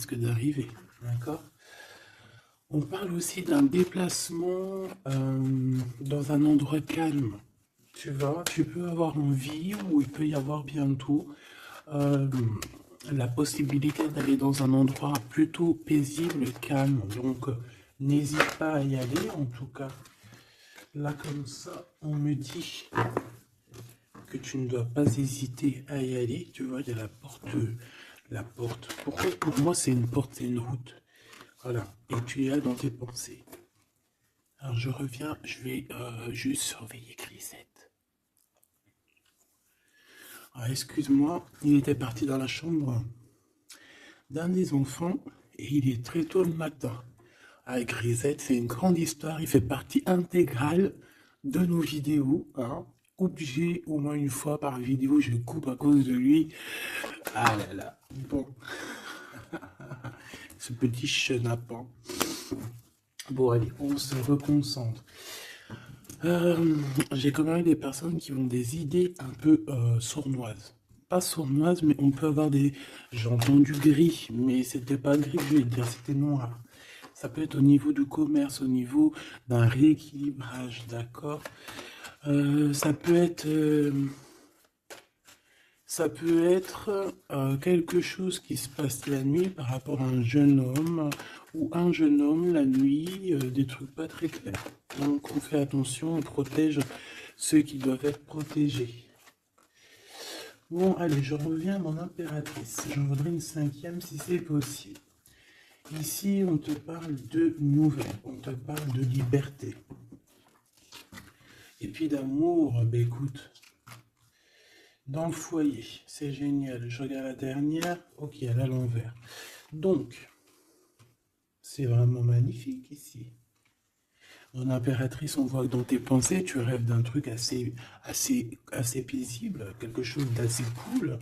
risque d'arriver, d'accord? On parle aussi d'un déplacement dans un endroit calme. Tu vois, tu peux avoir envie ou il peut y avoir bientôt euh, la possibilité d'aller dans un endroit plutôt paisible, calme. Donc, n'hésite pas à y aller. En tout cas, là comme ça, on me dit que tu ne dois pas hésiter à y aller. Tu vois, il y a la porte. La porte. Pourquoi pour moi c'est une porte, c'est une route. Voilà. Et tu es là dans tes pensées. Alors je reviens, je vais juste surveiller Grisette. Ah, excuse-moi, il était parti dans la chambre d'un des enfants et il est très tôt le matin. Avec Grisette, c'est une grande histoire, il fait partie intégrale de nos vidéos. Hein. Obligé au moins une fois par vidéo, je coupe à cause de lui. Ah là là. Bon, ce petit chenapan. Bon allez, on se reconcentre. J'ai quand même des personnes qui ont des idées un peu sournoises. Pas sournoises, mais on peut avoir des... J'ai entendu gris, mais c'était pas gris, je vais dire, c'était noir. Ça peut être au niveau du commerce, au niveau d'un rééquilibrage, d'accord. Ça peut être... quelque chose qui se passe la nuit par rapport à un jeune homme ou un jeune homme la nuit, des trucs pas très clairs. Donc on fait attention, on protège ceux qui doivent être protégés. Bon, allez, je reviens à mon impératrice. J'en voudrais une cinquième si c'est possible. Ici, on te parle de nouvelles, on te parle de liberté. Et puis d'amour, ben écoute, dans le foyer, c'est génial. Je regarde la dernière, ok, elle est à l'envers. Donc, c'est vraiment magnifique ici. En impératrice, on voit que dans tes pensées, tu rêves d'un truc assez paisible, quelque chose d'assez cool.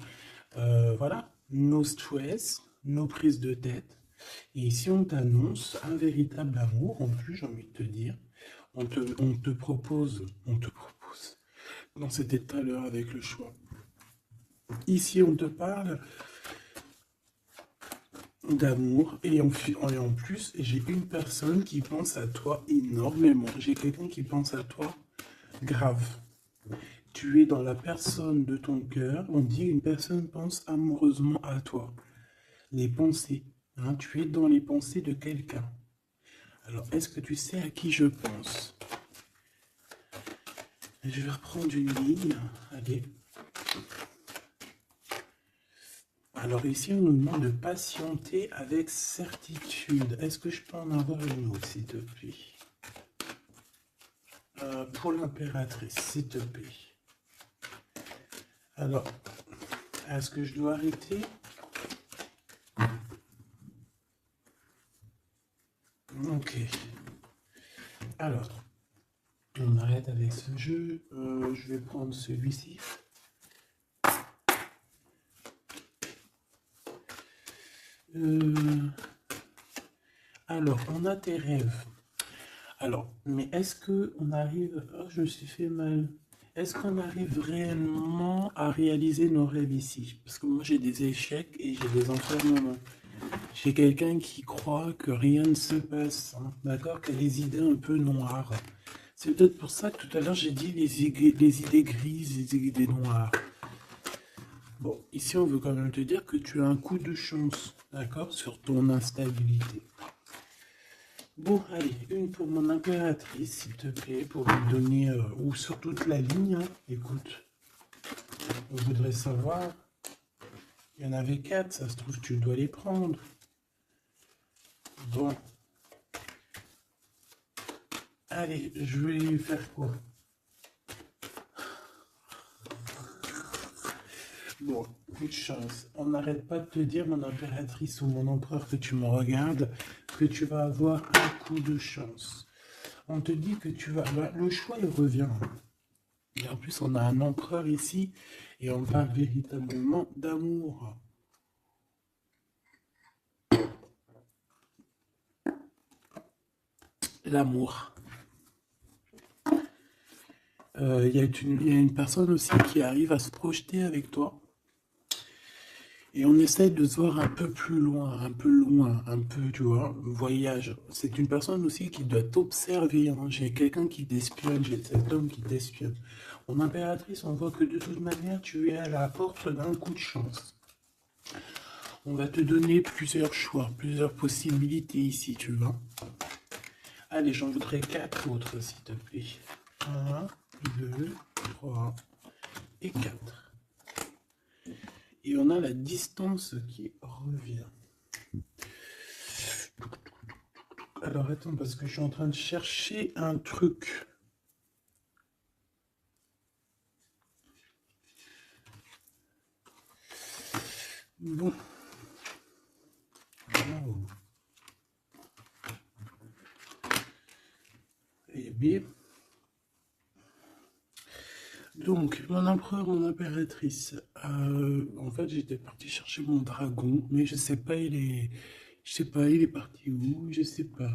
Voilà, no stress, no prise de tête. Et ici, on t'annonce un véritable amour. En plus, j'ai envie de te dire, on te propose. Non, c'était tout à l'heure avec le choix. Ici, on te parle d'amour et en plus, j'ai une personne qui pense à toi énormément. J'ai quelqu'un qui pense à toi grave. Tu es dans la personne de ton cœur. On dit une personne pense amoureusement à toi. Les pensées. Hein, tu es dans les pensées de quelqu'un. Alors, est-ce que tu sais à qui je pense? Je vais reprendre une ligne. Allez. Alors ici, on nous demande de patienter avec certitude. Est-ce que je peux en avoir une autre, s'il te plaît? Pour l'impératrice, s'il te plaît. Alors, est-ce que je dois arrêter? Ok. Alors, on arrête avec ce jeu. Je vais prendre celui-ci. Alors, on a tes rêves. Alors, mais est-ce que on arrive... Oh, je me suis fait mal. Est-ce qu'on arrive réellement à réaliser nos rêves ici? Parce que moi, j'ai des échecs et j'ai des enfermements. J'ai quelqu'un qui croit que rien ne se passe, hein, d'accord? Qui a des idées un peu noires. C'est peut-être pour ça que tout à l'heure, j'ai dit les idées grises, les idées noires. Bon, ici, on veut quand même te dire que tu as un coup de chance, d'accord? Sur ton instabilité. Bon, allez, une pour mon impératrice, s'il te plaît, pour lui donner, ou sur toute la ligne, hein. Écoute, on voudrait savoir, il y en avait 4, ça se trouve, tu dois les prendre. Bon, allez, je vais lui faire quoi? Bon, coup de chance. On n'arrête pas de te dire, mon impératrice ou mon empereur, que tu me regardes, que tu vas avoir un coup de chance. On te dit que tu vas... Bah, le choix, il revient. Et en plus, on a un empereur ici, et on parle véritablement d'amour. L'amour. Il y a une personne aussi qui arrive à se projeter avec toi. Et on essaie de se voir un peu plus loin, un peu loin, un peu, tu vois, voyage. C'est une personne aussi qui doit t'observer, hein. J'ai quelqu'un qui t'espionne, j'ai cet homme qui t'espionne. Mon impératrice, on voit que de toute manière, tu es à la porte d'un coup de chance. On va te donner plusieurs choix, plusieurs possibilités ici, tu vois. Allez, j'en voudrais 4 autres, s'il te plaît. Un, 2, 3 et 4. Et on a la distance qui revient. Alors attends, parce que je suis en train de chercher un truc. Bon. Wow. Eh bien. Donc, mon empereur, mon impératrice. En fait, j'étais parti chercher mon dragon, mais je sais pas, je sais pas, il est parti où, je sais pas.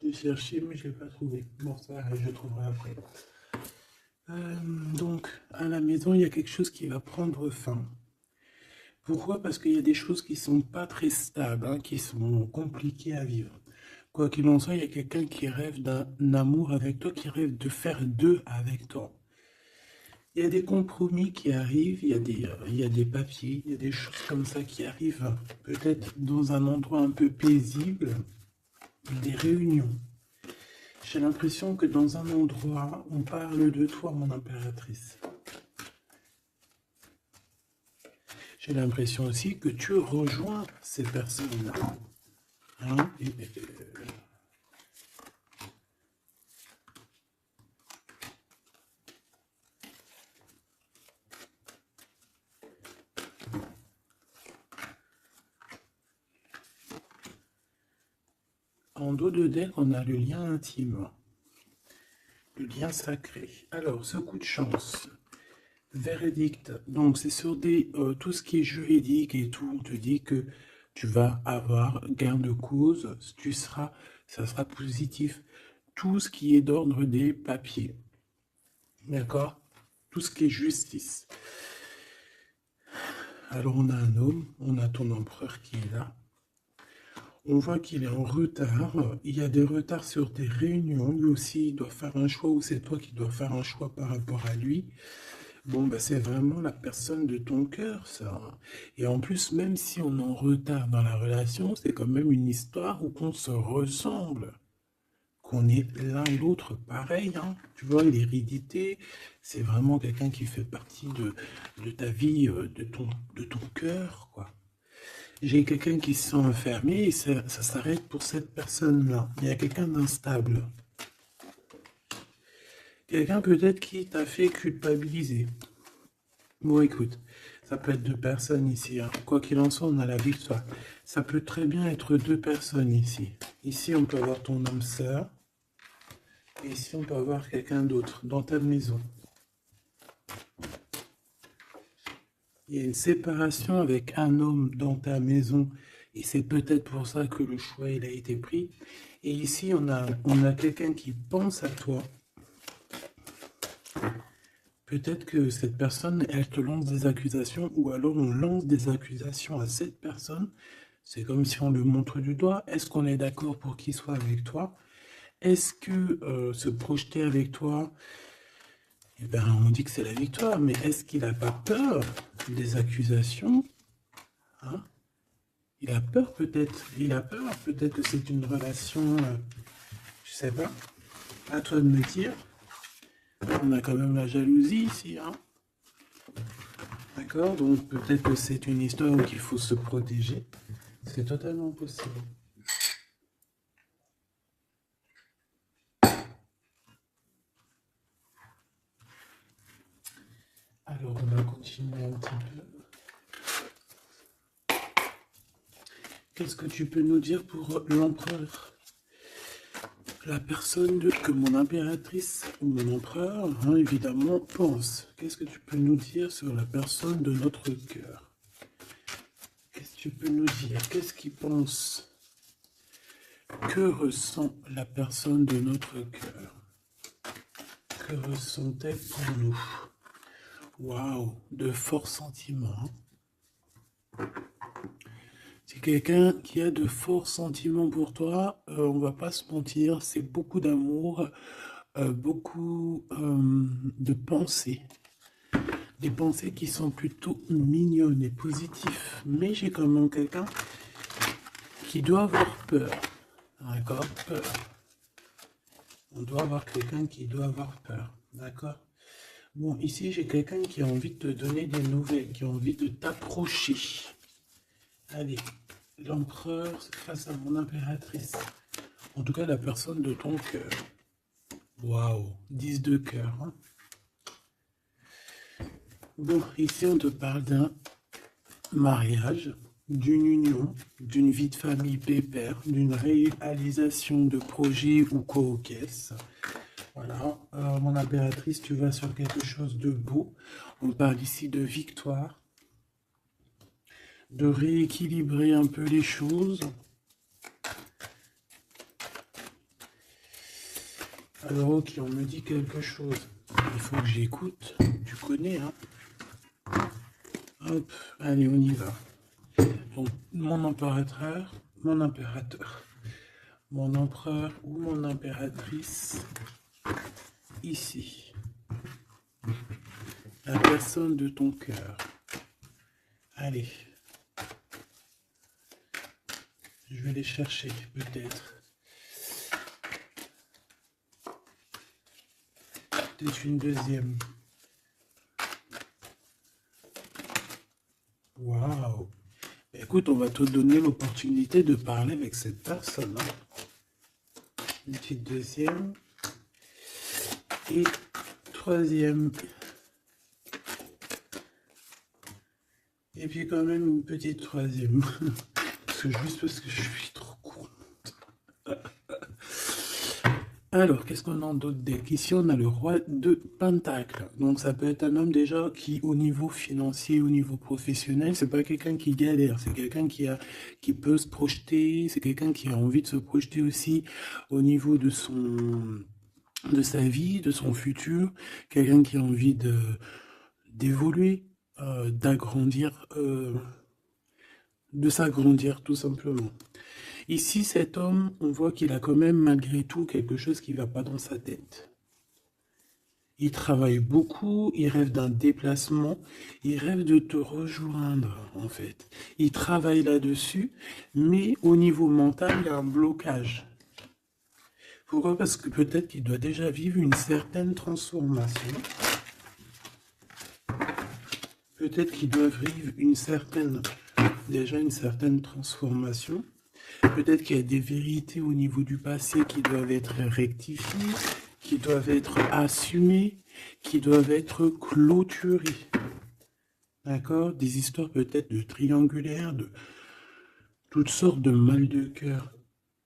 Je l'ai cherché, mais je l'ai pas trouvé. Bon, ça, je le trouverai après. Donc, à la maison, il y a quelque chose qui va prendre fin. Pourquoi? Parce qu'il y a des choses qui sont pas très stables, hein, qui sont compliquées à vivre. Quoi qu'il en soit, il y a quelqu'un qui rêve d'un amour avec toi, qui rêve de faire deux avec toi. Il y a des compromis qui arrivent, il y a des papiers, il y a des choses comme ça qui arrivent, peut-être dans un endroit un peu paisible, des réunions. J'ai l'impression que dans un endroit, on parle de toi, mon impératrice. J'ai l'impression aussi que tu rejoins ces personnes-là. Hein? En dos de deck, on a le lien intime, le lien sacré. Alors, ce coup de chance, verdict. Donc, c'est sur tout ce qui est juridique et tout. On te dit que tu vas avoir gain de cause, ça sera positif. Tout ce qui est d'ordre des papiers. D'accord? Tout ce qui est justice. Alors, on a un homme, on a ton empereur qui est là. On voit qu'il est en retard. Il y a des retards sur tes réunions. Lui aussi, il doit faire un choix ou c'est toi qui dois faire un choix par rapport à lui. Bon, bah, c'est vraiment la personne de ton cœur, ça. Et en plus, même si on est en retard dans la relation, c'est quand même une histoire où on se ressemble. Qu'on est l'un et l'autre pareil, hein. Tu vois, l'hérédité, c'est vraiment quelqu'un qui fait partie de ta vie, de ton cœur, quoi. J'ai quelqu'un qui se sent enfermé et ça s'arrête pour cette personne-là. Il y a quelqu'un d'instable. Quelqu'un peut-être qui t'a fait culpabiliser. Bon, écoute, ça peut être deux personnes ici, hein. Quoi qu'il en soit, on a la victoire. Ça peut très bien être deux personnes ici. Ici, on peut avoir ton âme sœur. Et ici, on peut avoir quelqu'un d'autre dans ta maison. Il y a une séparation avec un homme dans ta maison. Et c'est peut-être pour ça que le choix il a été pris. Et ici, on a quelqu'un qui pense à toi. Peut-être que cette personne, elle te lance des accusations, ou alors on lance des accusations à cette personne. C'est comme si on le montre du doigt. Est-ce qu'on est d'accord pour qu'il soit avec toi? Est-ce que se projeter avec toi, eh ben, on dit que c'est la victoire, mais est-ce qu'il n'a pas peur des accusations, hein? Il a peur peut-être, il a peur peut-être que c'est une relation, je sais pas, à toi de me dire. On a quand même la jalousie ici, hein. D'accord? Donc peut-être que c'est une histoire où il faut se protéger. C'est totalement possible. Alors on va continuer un petit peu. Qu'est-ce que tu peux nous dire pour l'empereur? La personne que mon impératrice ou mon empereur, hein, évidemment, pense. Qu'est-ce que tu peux nous dire sur la personne de notre cœur? Qu'est-ce que tu peux nous dire? Qu'est-ce qu'il pense? Que ressent la personne de notre cœur? Que ressent-elle pour nous? Waouh, de forts sentiments. C'est quelqu'un qui a de forts sentiments pour toi, on va pas se mentir, c'est beaucoup d'amour, beaucoup de pensées. Des pensées qui sont plutôt mignonnes et positives. Mais j'ai quand même quelqu'un qui doit avoir peur. D'accord? Peur. On doit avoir quelqu'un qui doit avoir peur. D'accord? Bon, ici, j'ai quelqu'un qui a envie de te donner des nouvelles, qui a envie de t'approcher. Allez, l'empereur face à mon impératrice. En tout cas, la personne de ton cœur. Waouh, 10 de cœur. Hein. Bon, ici, on te parle d'un mariage, d'une union, d'une vie de famille pépère, d'une réalisation de projets ou co-caisse. Voilà, mon impératrice, tu vas sur quelque chose de beau. On parle ici de victoire, de rééquilibrer un peu les choses. Alors ok, on me dit quelque chose. Il faut que j'écoute. Tu connais, hein? Hop, allez, on y va. Donc, mon impérateur, mon impérateur, mon empereur ou mon impératrice, ici. La personne de ton cœur. Allez. Je vais les chercher, peut-être. Peut-être une deuxième. Waouh. Écoute, on va te donner l'opportunité de parler avec cette personne. Hein. Une petite deuxième. Et troisième. Et puis quand même une petite troisième. Juste parce que je suis trop courante. Alors, qu'est-ce qu'on a en d'autres decks? Ici, on a le roi de Pentacle. Donc, ça peut être un homme déjà qui, au niveau financier, au niveau professionnel, c'est pas quelqu'un qui galère. C'est quelqu'un qui peut se projeter. C'est quelqu'un qui a envie de se projeter aussi au niveau de sa vie, de son futur. Quelqu'un qui a envie d'évoluer, d'agrandir, de s'agrandir tout simplement. Ici, cet homme, on voit qu'il a quand même malgré tout quelque chose qui ne va pas dans sa tête. Il travaille beaucoup, il rêve d'un déplacement, il rêve de te rejoindre en fait. Il travaille là-dessus, mais au niveau mental, il y a un blocage. Pourquoi? Parce que peut-être qu'il doit déjà vivre une certaine transformation. Peut-être qu'il doit vivre une certaine transformation. Peut-être qu'il y a des vérités au niveau du passé qui doivent être rectifiées, qui doivent être assumées, qui doivent être clôturées. D'accord? Des histoires peut-être de triangulaires, de toutes sortes de mal de cœur.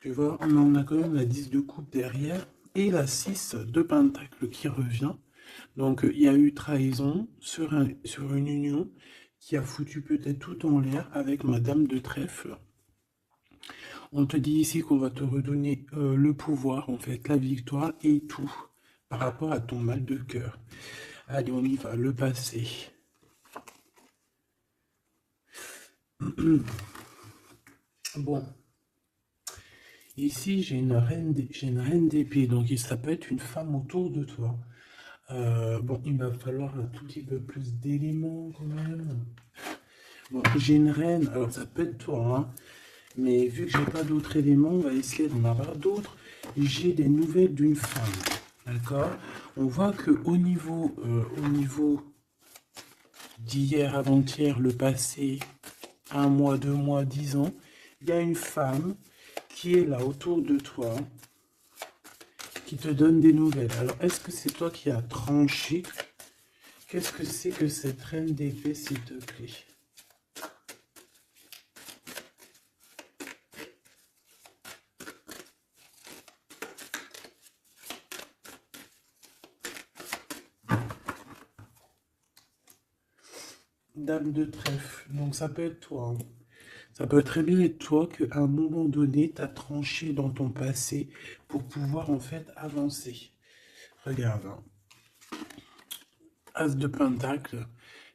Tu vois, on a quand même la 10 de coupe derrière et la 6 de pentacle qui revient. Donc, il y a eu trahison sur une union qui a foutu peut-être tout en l'air avec Madame de Trèfle. On te dit ici qu'on va te redonner le pouvoir, en fait, la victoire et tout par rapport à ton mal de cœur. Allez, on y va, le passé. Bon. Ici, j'ai une reine d'épée, donc ça peut être une femme autour de toi. Bon, il va falloir un tout petit peu plus d'éléments quand même. Bon, j'ai une reine, alors ça peut être toi, hein. Mais vu que j'ai pas d'autres éléments, on va essayer d'en avoir d'autres. J'ai des nouvelles d'une femme, d'accord? On voit que au niveau d'hier, avant-hier, le passé, 1 mois, 2 mois, 10 ans, il y a une femme qui est là autour de toi, qui te donne des nouvelles. Alors, est-ce que c'est toi qui as tranché? Qu'est-ce que c'est que cette reine d'épée, s'il te plaît? Dame de trèfle, donc ça peut être toi. Hein. Ça peut très bien être toi qu'à un moment donné, tu as tranché dans ton passé pour pouvoir en fait avancer. Regarde, hein. As de pentacle,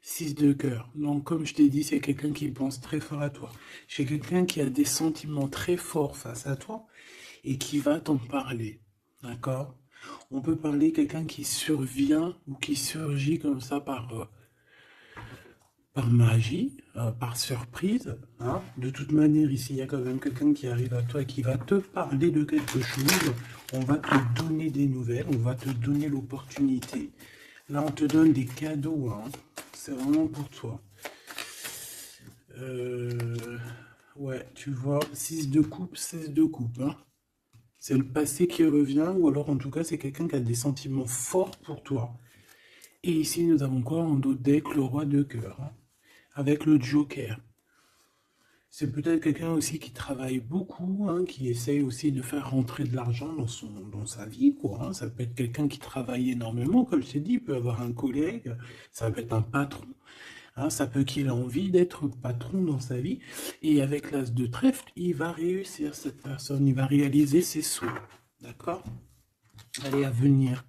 6 de cœur. Donc, comme je t'ai dit, c'est quelqu'un qui pense très fort à toi. C'est quelqu'un qui a des sentiments très forts face à toi et qui va t'en parler. D'accord? On peut parler quelqu'un qui survient ou qui surgit comme ça par magie, par surprise. Hein. De toute manière, ici, il y a quand même quelqu'un qui arrive à toi et qui va te parler de quelque chose. On va te donner des nouvelles, on va te donner l'opportunité. Là, on te donne des cadeaux. Hein. C'est vraiment pour toi. Ouais, tu vois, 6 de coupe, 16 de coupe. Hein. C'est le passé qui revient, ou alors en tout cas, c'est quelqu'un qui a des sentiments forts pour toi. Et ici, nous avons quoi en dos de deck? Le roi de cœur. Hein. Avec le Joker. C'est peut-être quelqu'un aussi qui travaille beaucoup, hein, qui essaye aussi de faire rentrer de l'argent dans sa vie, quoi. Hein. Ça peut être quelqu'un qui travaille énormément, comme je t'ai dit, il peut avoir un collègue, ça peut être un patron, hein, ça peut qu'il ait envie d'être patron dans sa vie. Et avec l'as de trèfle, il va réussir, cette personne, il va réaliser ses souhaits. D'accord? Allez, à venir.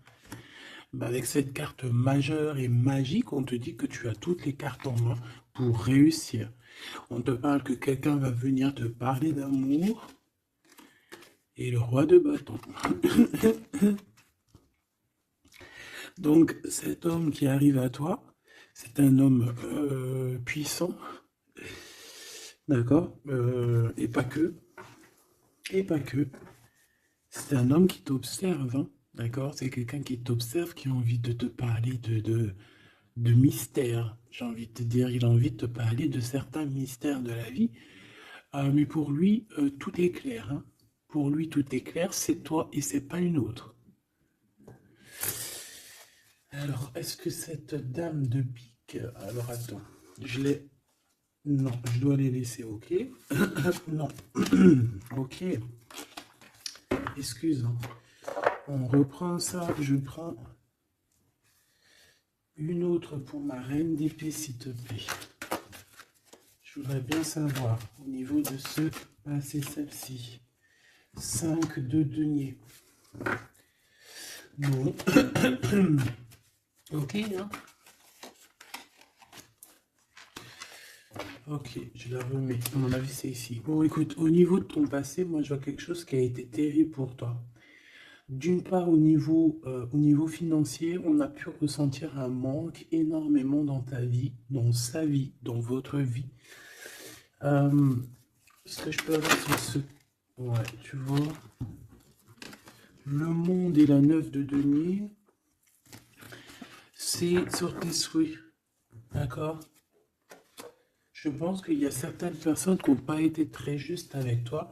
Bah, avec cette carte majeure et magique, on te dit que tu as toutes les cartes en main pour réussir. On te parle que quelqu'un va venir te parler d'amour. Et le roi de bâton. Donc, cet homme qui arrive à toi, c'est un homme puissant. D'accord? Et pas que. Et pas que. C'est un homme qui t'observe. Hein, d'accord? C'est quelqu'un qui t'observe, qui a envie de te parler de mystères. J'ai envie de te dire, il a envie de te parler de certains mystères de la vie. Mais pour lui, tout est clair. Hein. Pour lui, tout est clair, c'est toi et c'est pas une autre. Alors, est-ce que cette dame de pique... Alors, attends, je l'ai... Non, je dois les laisser, ok? Non. Ok. Excuse. Hein. On reprend ça, je prends une autre pour ma reine d'épée, s'il te plaît. Je voudrais bien savoir, au niveau de ce... Ah, c'est celle-ci. 5 de denier. Bon. Ok, hein? Ok, je la remets. À mon avis, c'est ici. Bon, écoute, au niveau de ton passé, moi, je vois quelque chose qui a été terrible pour toi. D'une part, au niveau financier, on a pu ressentir un manque énormément dans ta vie, dans sa vie, dans votre vie. Ce que je peux avoir sur ce... Ouais, tu vois. Le monde et la 9 de denier, c'est sur tes souhaits. D'accord? Je pense qu'il y a certaines personnes qui n'ont pas été très justes avec toi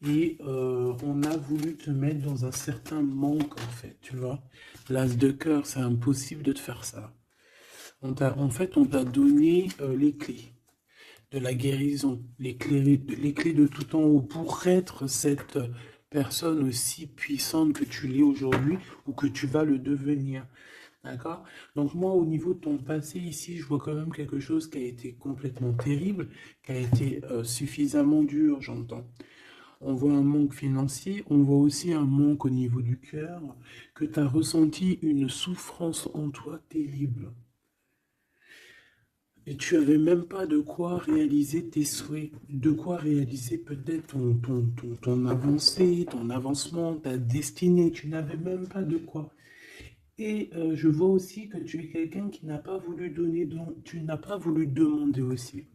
et on a voulu te mettre dans un certain manque en fait, tu vois. L'as de cœur, c'est impossible de te faire ça. En fait, on t'a donné les clés de la guérison, les clés de tout en haut pour être cette personne aussi puissante que tu l'es aujourd'hui ou que tu vas le devenir. D'accord? Donc moi, au niveau de ton passé ici, je vois quand même quelque chose qui a été complètement terrible, qui a été suffisamment dur, j'entends. On voit un manque financier, on voit aussi un manque au niveau du cœur, que tu as ressenti une souffrance en toi terrible. Et tu avais même pas de quoi réaliser tes souhaits, de quoi réaliser peut-être ton avancée, ton avancement, ta destinée, tu n'avais même pas de quoi. Et je vois aussi que tu es quelqu'un qui n'a pas voulu donner, donc tu n'as pas voulu demander aussi.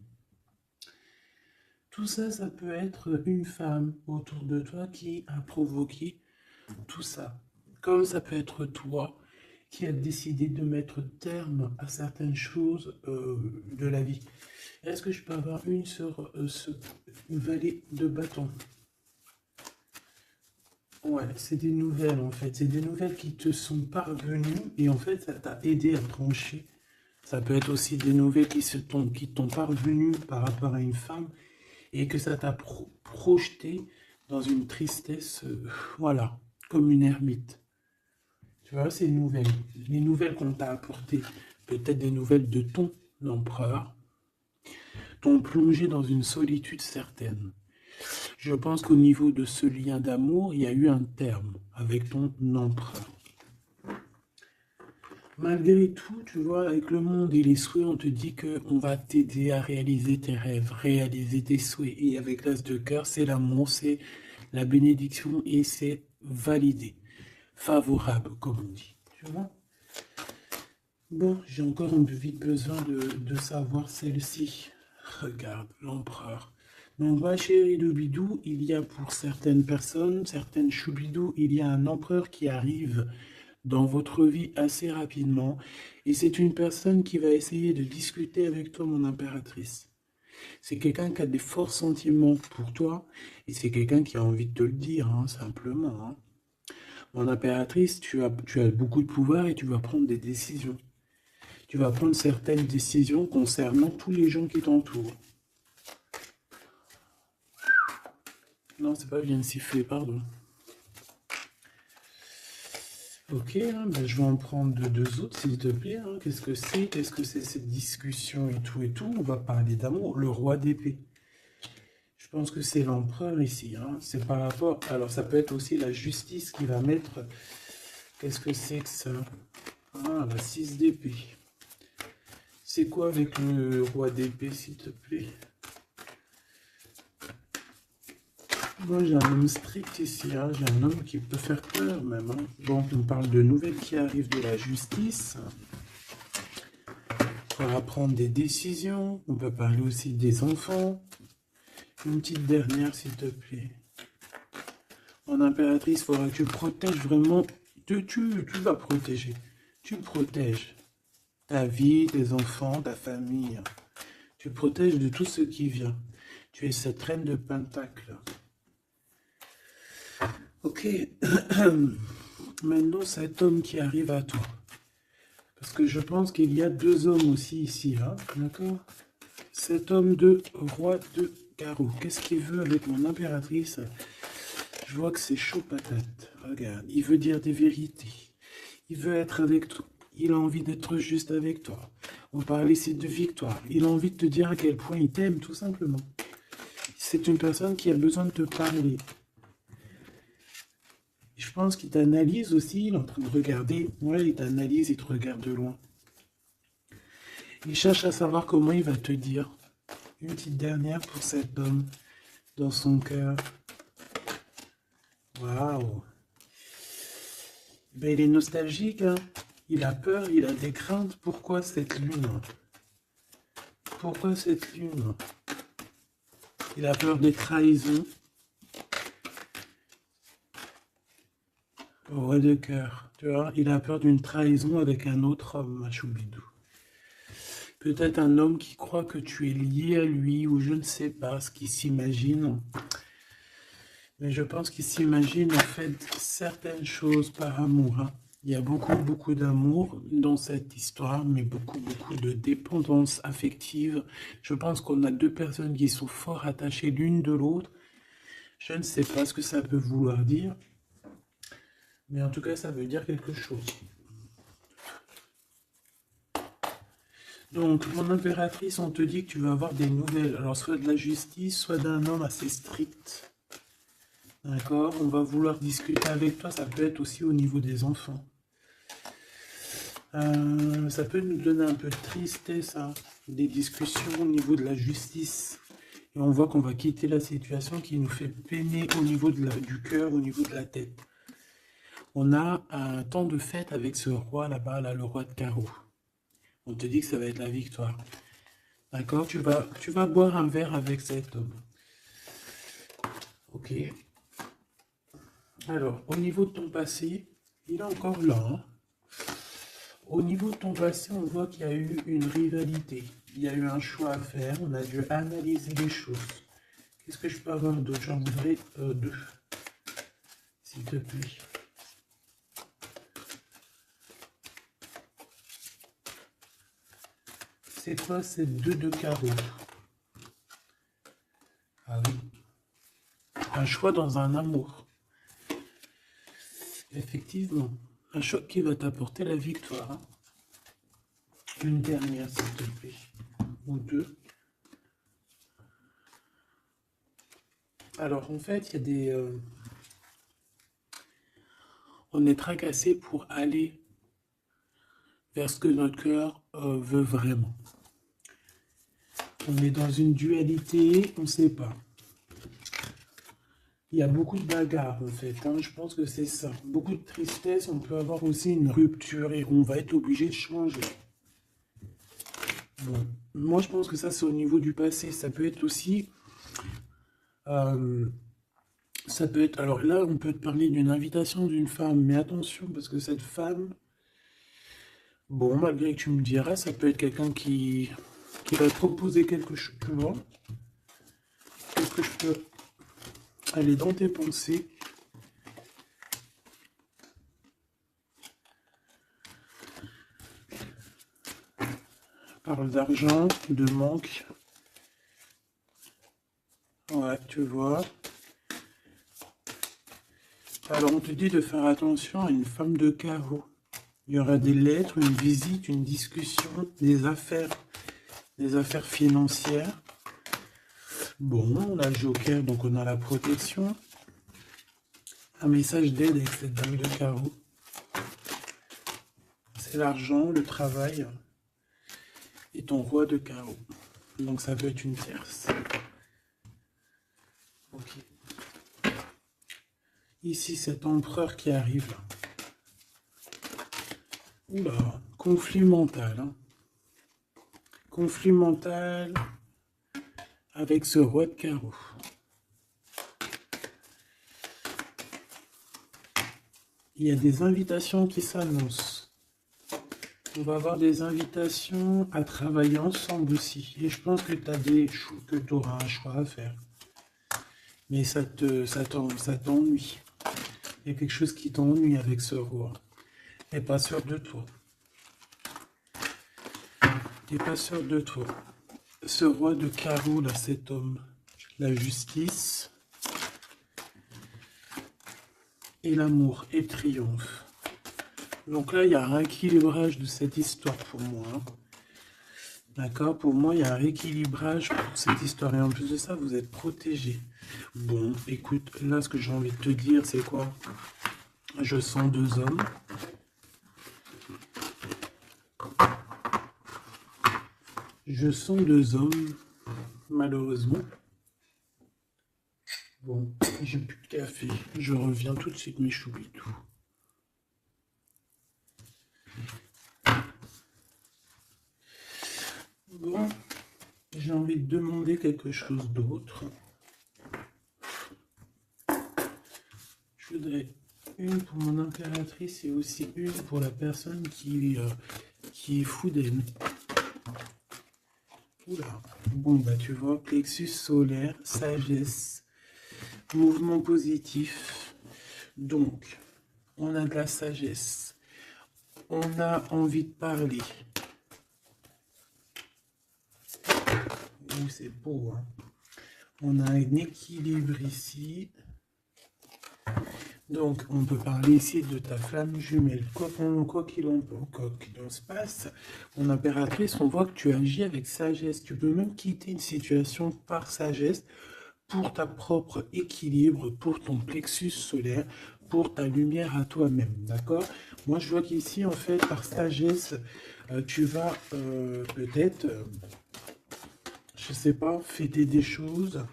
Tout ça, ça peut être une femme autour de toi qui a provoqué tout ça. Comme ça peut être toi qui a décidé de mettre terme à certaines choses de la vie. Est-ce que je peux avoir une sur ce valet de bâton? Ouais, c'est des nouvelles en fait. C'est des nouvelles qui te sont parvenues et en fait, ça t'a aidé à trancher. Ça peut être aussi des nouvelles qui t'ont parvenues par rapport à une femme et que ça t'a projeté dans une tristesse, voilà, comme une ermite. Tu vois, ces nouvelles, les nouvelles qu'on t'a apportées, peut-être des nouvelles de ton empereur, t'ont plongé dans une solitude certaine. Je pense qu'au niveau de ce lien d'amour, il y a eu un terme avec ton empereur. Malgré tout, tu vois, avec le monde et les souhaits, on te dit que on va t'aider à réaliser tes rêves, réaliser tes souhaits. Et avec l'as de cœur, c'est l'amour, c'est la bénédiction et c'est validé, favorable, comme on dit. Tu vois? Bon, j'ai encore un peu vite besoin de savoir celle-ci. Regarde, l'empereur. Donc, ma chérie de bidou, il y a pour certaines personnes, certaines choubidous, il y a un empereur qui arrive dans votre vie assez rapidement. Et c'est une personne qui va essayer de discuter avec toi, mon impératrice. C'est quelqu'un qui a des forts sentiments pour toi. Et c'est quelqu'un qui a envie de te le dire, hein, simplement. Hein. Mon impératrice, tu as beaucoup de pouvoir et tu vas prendre des décisions. Tu vas prendre certaines décisions concernant tous les gens qui t'entourent. Non, c'est pas bien sifflé, pardon. Ok, hein, ben, je vais en prendre deux autres, s'il te plaît. Hein. Qu'est-ce que c'est? Qu'est-ce que c'est cette discussion et tout et tout? On va parler d'amour. Le roi d'épée. Je pense que c'est l'empereur ici. Hein. C'est par rapport... Alors, ça peut être aussi la justice qui va mettre... Qu'est-ce que c'est que ça? Ah, la 6 d'épée. C'est quoi avec le roi d'épée, s'il te plaît? Moi, j'ai un homme strict ici, hein. J'ai un homme qui peut faire peur même. Hein. Bon, on parle de nouvelles qui arrivent de la justice. On va prendre des décisions. On peut parler aussi des enfants. Une petite dernière, s'il te plaît. Mon impératrice, il faudra que tu protèges vraiment. Tu vas protéger. Tu protèges ta vie, tes enfants, ta famille. Tu protèges de tout ce qui vient. Tu es cette reine de Pentacle. Ok. Maintenant, cet homme qui arrive à toi. Parce que je pense qu'il y a deux hommes aussi ici, hein, d'accord? Cet homme de roi de carreau. Qu'est-ce qu'il veut avec mon impératrice? Je vois que c'est chaud patate. Regarde, il veut dire des vérités. Il veut être avec toi. Il a envie d'être juste avec toi. On parle ici de victoire. Il a envie de te dire à quel point il t'aime, tout simplement. C'est une personne qui a besoin de te parler. Je pense qu'il t'analyse aussi, il est en train de regarder. Ouais, il t'analyse, il te regarde de loin. Il cherche à savoir comment il va te dire. Une petite dernière pour cet homme dans son cœur. Waouh! Ben, il est nostalgique, hein. Il a peur, il a des craintes. Pourquoi cette lune? Pourquoi cette lune? Il a peur des trahisons. Roi de cœur, tu vois, il a peur d'une trahison avec un autre homme, Machoubidou. Peut-être un homme qui croit que tu es lié à lui, ou je ne sais pas ce qu'il s'imagine. Mais je pense qu'il s'imagine en fait certaines choses par amour. Hein. Il y a beaucoup d'amour dans cette histoire, mais beaucoup de dépendance affective. Je pense qu'on a deux personnes qui sont fort attachées l'une de l'autre. Je ne sais pas ce que ça peut vouloir dire, mais en tout cas, ça veut dire quelque chose. Donc, mon impératrice, on te dit que tu vas avoir des nouvelles. Alors, soit de la justice, soit d'un homme assez strict. D'accord? On va vouloir discuter avec toi. Ça peut être aussi au niveau des enfants. Ça peut nous donner un peu de tristesse, hein, des discussions au niveau de la justice. Et on voit qu'on va quitter la situation qui nous fait peiner au niveau du cœur, au niveau de la tête. On a un temps de fête avec ce roi là-bas, là, le roi de carreau. On te dit que ça va être la victoire. D'accord? Tu vas boire un verre avec cet homme. Ok. Alors, au niveau de ton passé, il est encore là. Hein. Au niveau de ton passé, on voit qu'il y a eu une rivalité. Il y a eu un choix à faire. On a dû analyser les choses. Qu'est-ce que je peux avoir d'autre? J'en voudrais deux. S'il te plaît. C'est quoi ces deux de carreau? Ah oui. Un choix dans un amour. Effectivement. Un choix qui va t'apporter la victoire. Hein. Une dernière, s'il te plaît. Ou deux. Alors, en fait, il y a des... on est tracassé pour aller vers ce que notre cœur veut vraiment. On est dans une dualité, on ne sait pas. Il y a beaucoup de bagarres en fait, hein. Je pense que c'est ça. Beaucoup de tristesse, on peut avoir aussi une rupture et on va être obligé de changer. Bon, moi je pense que ça c'est au niveau du passé. Ça peut être aussi, euh, ça peut être, alors là on peut te parler d'une invitation d'une femme, mais attention parce que cette femme, bon malgré que tu me diras, ça peut être quelqu'un qui va te proposer quelque chose, tu vois. Qu'est-ce que je peux aller dans tes pensées? Parle d'argent, de manque. Ouais, tu vois. Alors on te dit de faire attention à une femme de carreau. Il y aura des lettres, une visite, une discussion, des affaires financières. Bon, on a le joker, donc on a la protection. Un message d'aide avec cette dame de carreau. C'est l'argent, le travail et ton roi de carreau. Donc ça peut être une tierce. Ok. Ici, cet empereur qui arrive là. Oula, conflit mental. Hein. Conflit mental avec ce roi de carreau. Il y a des invitations qui s'annoncent. On va avoir des invitations à travailler ensemble aussi. Et je pense que tu auras un choix à faire. Mais ça t'ennuie. Il y a quelque chose qui t'ennuie avec ce roi. T'es pas sûr de toi. T'es pas sûr de toi. Ce roi de carreau, là, cet homme. La justice et l'amour et le triomphe. Donc là, il y a un rééquilibrage de cette histoire pour moi. Hein. D'accord? Pour moi, il y a un rééquilibrage pour cette histoire. Et en plus de ça, vous êtes protégés. Bon, écoute, là, ce que j'ai envie de te dire, c'est quoi? Je sens deux hommes. Je sens deux hommes, malheureusement. Bon, j'ai plus de café. Je reviens tout de suite, mes choubitous. Bon, j'ai envie de demander quelque chose d'autre. Je voudrais une pour mon impératrice et aussi une pour la personne qui est fou d'elle. Oula. Bon, bah tu vois, plexus solaire, sagesse, mouvement positif. Donc, on a de la sagesse. On a envie de parler. C'est beau, hein. On a un équilibre ici. Donc, on peut parler ici de ta flamme jumelle. Quoi qu'il en se passe, mon impératrice, on voit que tu agis avec sagesse. Tu peux même quitter une situation par sagesse pour ta propre équilibre, pour ton plexus solaire, pour ta lumière à toi-même. D'accord? Moi, je vois qu'ici, en fait, par sagesse, tu vas peut-être, je sais pas, fêter des choses.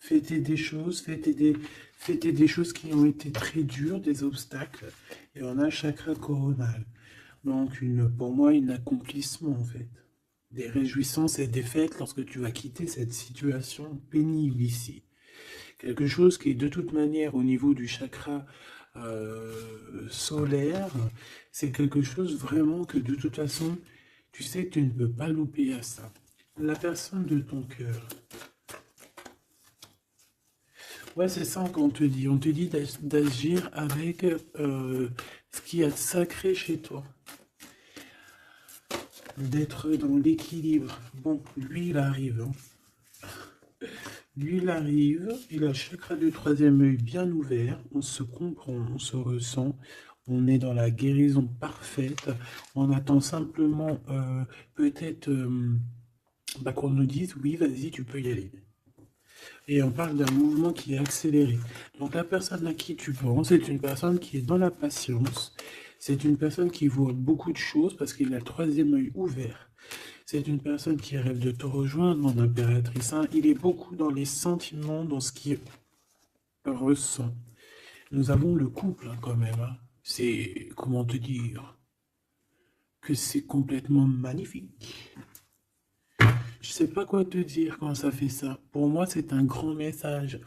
Fêter des choses qui ont été très dures, des obstacles. Et on a un chakra coronal. Donc, pour moi, un accomplissement, en fait. Des réjouissances et des fêtes lorsque tu vas quitter cette situation pénible ici. Quelque chose qui est de toute manière au niveau du chakra solaire, c'est quelque chose vraiment que de toute façon, tu sais que tu ne peux pas louper à ça. La personne de ton cœur. Ouais, c'est ça qu'on te dit. On te dit d'agir avec ce qui est sacré chez toi. D'être dans l'équilibre. Bon, lui, il arrive. Hein. Lui, il arrive. Il a le chakra du troisième œil bien ouvert. On se comprend, on se ressent. On est dans la guérison parfaite. On attend simplement peut-être qu'on nous dise, oui, vas-y, tu peux y aller. Et on parle d'un mouvement qui est accéléré. Donc la personne à qui tu penses est une personne qui est dans la patience. C'est une personne qui voit beaucoup de choses parce qu'il a le troisième œil ouvert. C'est une personne qui rêve de te rejoindre, mon impératrice, hein. Il est beaucoup dans les sentiments, dans ce qu'il ressent. Nous avons le couple, hein, quand même, hein. C'est, comment te dire, que c'est complètement magnifique. Je sais pas quoi te dire quand ça fait ça. Pour moi, c'est un grand message.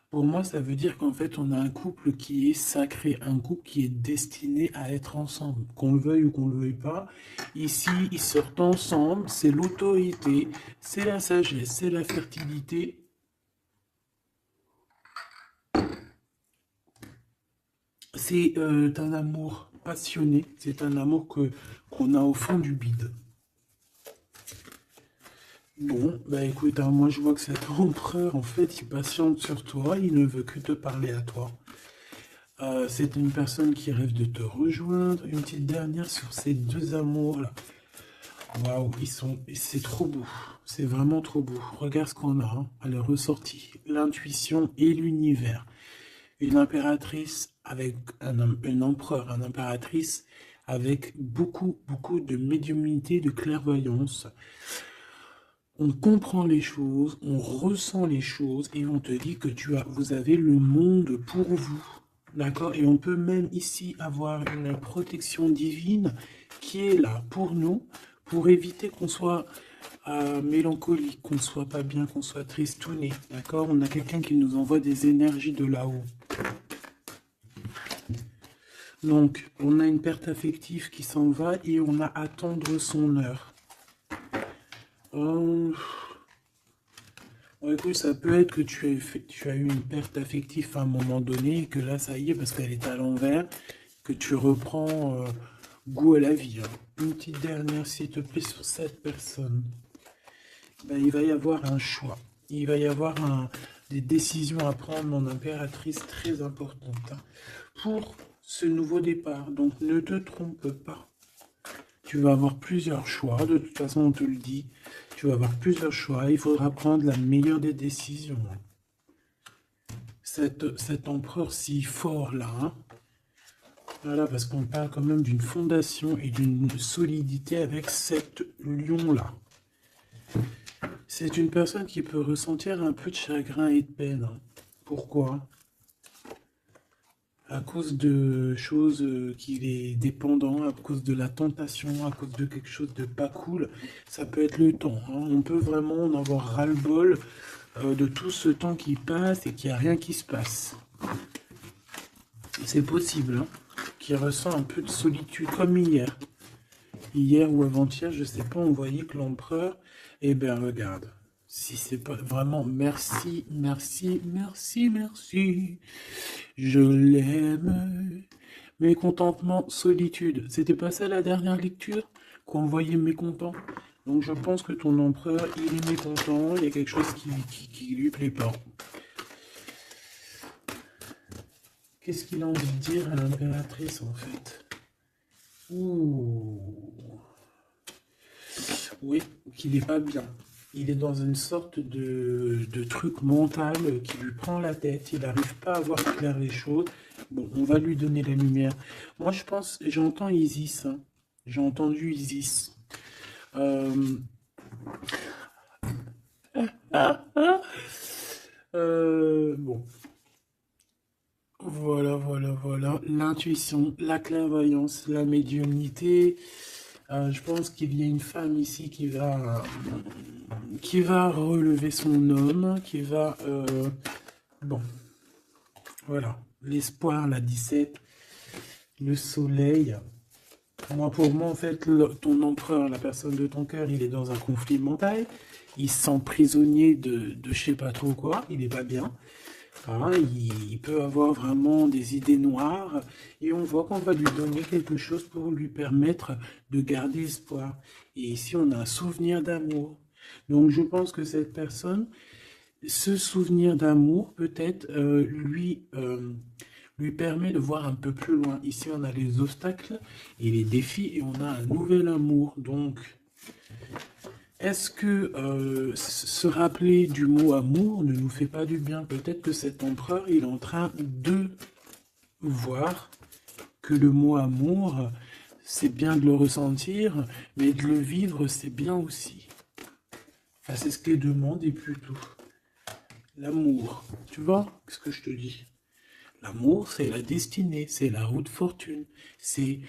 Pour moi, ça veut dire qu'en fait, on a un couple qui est sacré, un couple qui est destiné à être ensemble. Qu'on le veuille ou qu'on le veuille pas, ici, ils sortent ensemble, c'est l'autorité, c'est la sagesse, c'est la fertilité. C'est un amour passionné, c'est un amour qu'on a au fond du bide. Bon, bah écoute, hein, moi je vois que cet empereur, en fait, il patiente sur toi, il ne veut que te parler à toi. C'est une personne qui rêve de te rejoindre. Une petite dernière sur ces deux amours-là. Waouh, c'est trop beau. C'est vraiment trop beau. Regarde ce qu'on a, hein, à la ressortie. L'intuition et l'univers. Une impératrice avec un empereur, une impératrice avec beaucoup, beaucoup de médiumnité, de clairvoyance. On comprend les choses, on ressent les choses et on te dit que vous avez le monde pour vous. D'accord? Et on peut même ici avoir une protection divine qui est là pour nous, pour éviter qu'on soit mélancolique, qu'on soit pas bien, qu'on soit tristouné. D'accord? On a quelqu'un qui nous envoie des énergies de là-haut. Donc, on a une perte affective qui s'en va et on a à attendre son heure. Écoute, ça peut être que tu as eu une perte affective à un moment donné et que là, ça y est, parce qu'elle est à l'envers, que tu reprends goût à la vie, hein. Une petite dernière, s'il te plaît, sur cette personne. Ben, il va y avoir un choix. Il va y avoir des décisions à prendre, mon impératrice, très importantes, hein, pour ce nouveau départ. Donc, ne te trompe pas. Tu vas avoir plusieurs choix, de toute façon on te le dit, tu vas avoir plusieurs choix, il faudra prendre la meilleure des décisions. Cet empereur si fort là, hein, voilà, parce qu'on parle quand même d'une fondation et d'une solidité avec cet lion là. C'est une personne qui peut ressentir un peu de chagrin et de peine, hein. Pourquoi? À cause de choses qu'il est dépendant, à cause de la tentation, à cause de quelque chose de pas cool. Ça peut être le temps, hein. On peut vraiment en avoir ras-le-bol de tout ce temps qui passe et qu'il n'y a rien qui se passe. C'est possible, hein, qu'il ressent un peu de solitude, comme hier. Hier ou avant-hier, je sais pas, on voyait que l'empereur, eh ben regarde, si c'est pas vraiment merci, merci, merci, merci. Je l'aime. Mécontentement, solitude. C'était pas ça la dernière lecture? Qu'on voyait mécontent. Donc je pense que ton empereur, il est mécontent, il y a quelque chose qui lui plaît pas. Qu'est-ce qu'il a envie de dire à l'impératrice en fait? Ouh. Oui, qu'il est pas bien. Il est dans une sorte de truc mental qui lui prend la tête. Il n'arrive pas à voir clair les choses. Bon, on va lui donner la lumière. Moi, je pense, j'entends Isis, hein. J'ai entendu Isis. Bon, voilà, voilà, voilà. L'intuition, la clairvoyance, la médiumnité. Je pense qu'il y a une femme ici qui va relever son homme, qui va... bon, voilà. L'espoir, la 17, le soleil. Pour moi, en fait, ton empereur, la personne de ton cœur, il est dans un conflit mental. Il se sent prisonnier de je sais pas trop quoi. Il n'est pas bien. Hein, il peut avoir vraiment des idées noires et on voit qu'on va lui donner quelque chose pour lui permettre de garder espoir. Et ici, on a un souvenir d'amour. Donc, je pense que cette personne, ce souvenir d'amour, peut-être, lui permet de voir un peu plus loin. Ici, on a les obstacles et les défis et on a un nouvel amour. Donc, est-ce que se rappeler du mot amour ne nous fait pas du bien? Peut-être que cet empereur, il est en train de voir que le mot amour, c'est bien de le ressentir, mais de le vivre, c'est bien aussi. Enfin, c'est ce que les deux mondes et plutôt. L'amour, tu vois ce que je te dis? L'amour, c'est la destinée, c'est la route fortune. C'est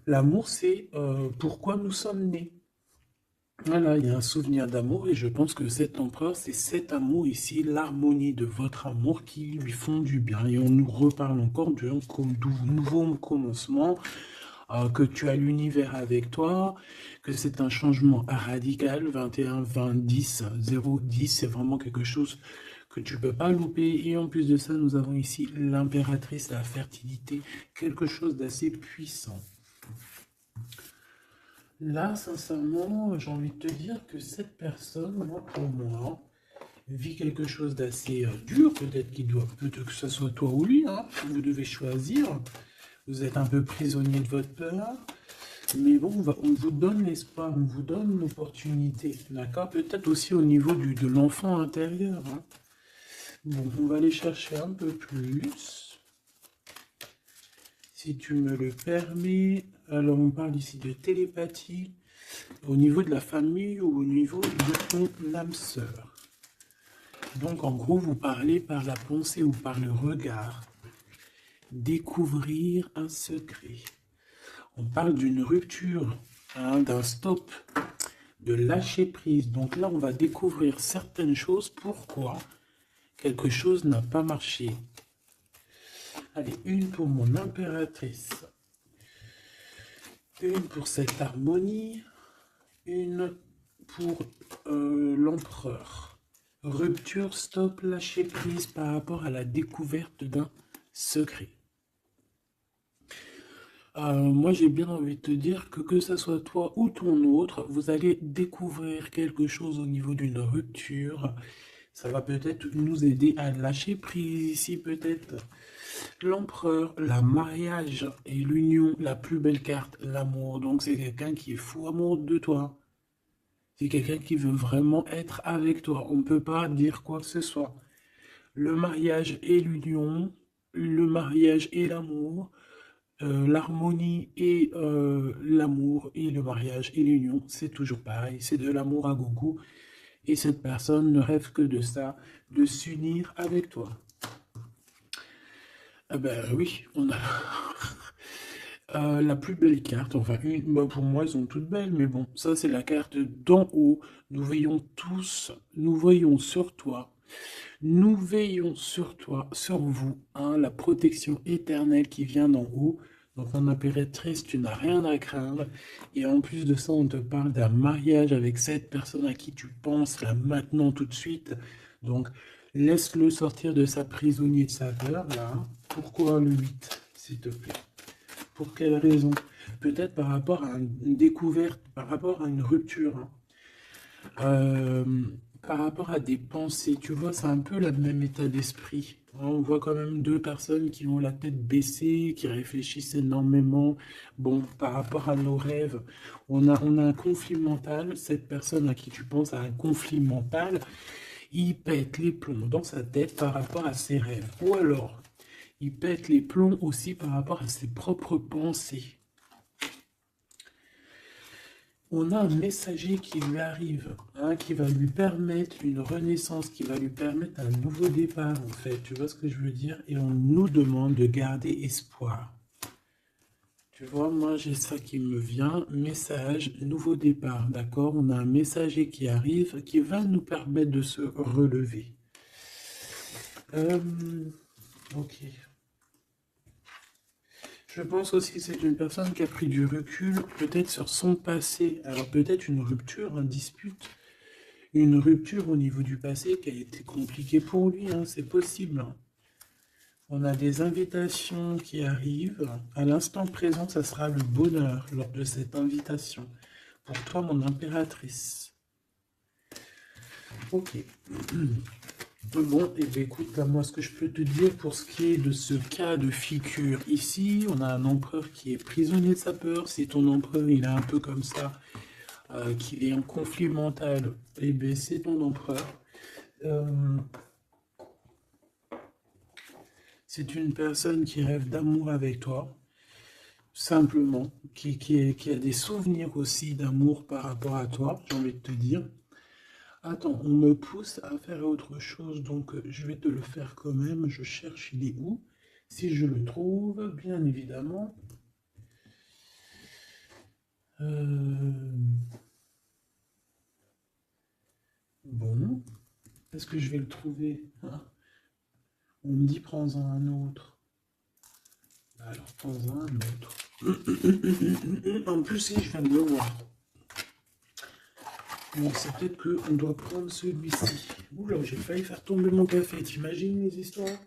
L'amour, c'est pourquoi nous sommes nés. Voilà, il y a un souvenir d'amour et je pense que cet empereur, c'est cet amour ici, l'harmonie de votre amour qui lui font du bien. Et on nous reparle encore d'un nouveau commencement, que tu as l'univers avec toi, que c'est un changement radical, 21, 20, 10, 0, 10, c'est vraiment quelque chose que tu peux pas louper. Et en plus de ça, nous avons ici l'impératrice, la fertilité, quelque chose d'assez puissant. Là, sincèrement, j'ai envie de te dire que cette personne, moi, pour moi, vit quelque chose d'assez dur. Peut-être que ce soit toi ou lui, hein. Vous devez choisir. Vous êtes un peu prisonnier de votre peur. Mais bon, on vous donne l'espoir, on vous donne l'opportunité. D'accord? Peut-être aussi au niveau de l'enfant intérieur, hein. Bon, on va aller chercher un peu plus. Si tu me le permets, alors on parle ici de télépathie au niveau de la famille ou au niveau de ton âme sœur. Donc en gros, vous parlez par la pensée ou par le regard. Découvrir un secret. On parle d'une rupture, hein, d'un stop, de lâcher prise. Donc là, on va découvrir certaines choses. Pourquoi quelque chose n'a pas marché. Allez, une pour mon impératrice. Une pour cette harmonie. Une pour l'empereur. Rupture, stop, lâcher prise par rapport à la découverte d'un secret. Moi, j'ai bien envie de te dire que ça soit toi ou ton autre, vous allez découvrir quelque chose au niveau d'une rupture. Ça va peut-être nous aider à lâcher prise ici, peut-être. L'empereur, la mariage et l'union, la plus belle carte, l'amour. Donc, c'est quelqu'un qui est fou amoureux de toi. C'est quelqu'un qui veut vraiment être avec toi. On ne peut pas dire quoi que ce soit. Le mariage et l'union, le mariage et l'amour, l'harmonie et l'amour et le mariage et l'union, c'est toujours pareil. C'est de l'amour à gogo. Et cette personne ne rêve que de ça, de s'unir avec toi. Ah ben oui, on a la plus belle carte. Enfin, pour moi, elles sont toutes belles, mais bon, ça c'est la carte d'en haut. Nous veillons tous, nous voyons sur toi. Nous veillons sur toi, sur vous, hein, la protection éternelle qui vient d'en haut. Donc en impératrice, tu n'as rien à craindre. Et en plus de ça, on te parle d'un mariage avec cette personne à qui tu penses là maintenant tout de suite. Donc laisse-le sortir de sa prisonnier de sa peur là. Pourquoi le 8, s'il te plaît? Pour quelle raison? Peut-être par rapport à une découverte, par rapport à une rupture, hein. Euh, Par rapport à des pensées, tu vois, c'est un peu le même état d'esprit. On voit quand même deux personnes qui ont la tête baissée, qui réfléchissent énormément. Bon, par rapport à nos rêves, on a un conflit mental. Cette personne à qui tu penses a un conflit mental. Il pète les plombs dans sa tête par rapport à ses rêves. Ou alors, il pète les plombs aussi par rapport à ses propres pensées. On a un messager qui lui arrive, hein, qui va lui permettre une renaissance, qui va lui permettre un nouveau départ, en fait. Tu vois ce que je veux dire? Et on nous demande de garder espoir. Tu vois, moi, j'ai ça qui me vient. Message, nouveau départ, d'accord? On a un messager qui arrive, qui va nous permettre de se relever. Ok. Je pense aussi que c'est une personne qui a pris du recul, peut-être sur son passé. Alors peut-être une rupture, une dispute, une rupture au niveau du passé qui a été compliquée pour lui, hein, c'est possible, hein. On a des invitations qui arrivent. À l'instant présent, ça sera le bonheur lors de cette invitation. Pour toi, mon impératrice. Ok. Bon, et bien écoute, là, moi, ce que je peux te dire pour ce qui est de ce cas de figure ici, on a un empereur qui est prisonnier de sa peur. Si ton empereur, il est un peu comme ça, qu'il est en conflit mental, et bien c'est ton empereur. C'est une personne qui rêve d'amour avec toi. simplement, qui a des souvenirs aussi d'amour par rapport à toi, j'ai envie de te dire. Attends, on me pousse à faire autre chose, donc je vais te le faire quand même. Je cherche, il est où? Si je le trouve, bien évidemment. Euh, Bon, est-ce que je vais le trouver? Ah, on me dit prends-en un autre. Alors, prends-en un autre. En plus, si je viens de le voir. Bon, c'est peut-être qu'on doit prendre celui-ci. Oula, j'ai failli faire tomber mon café. T'imagines les histoires?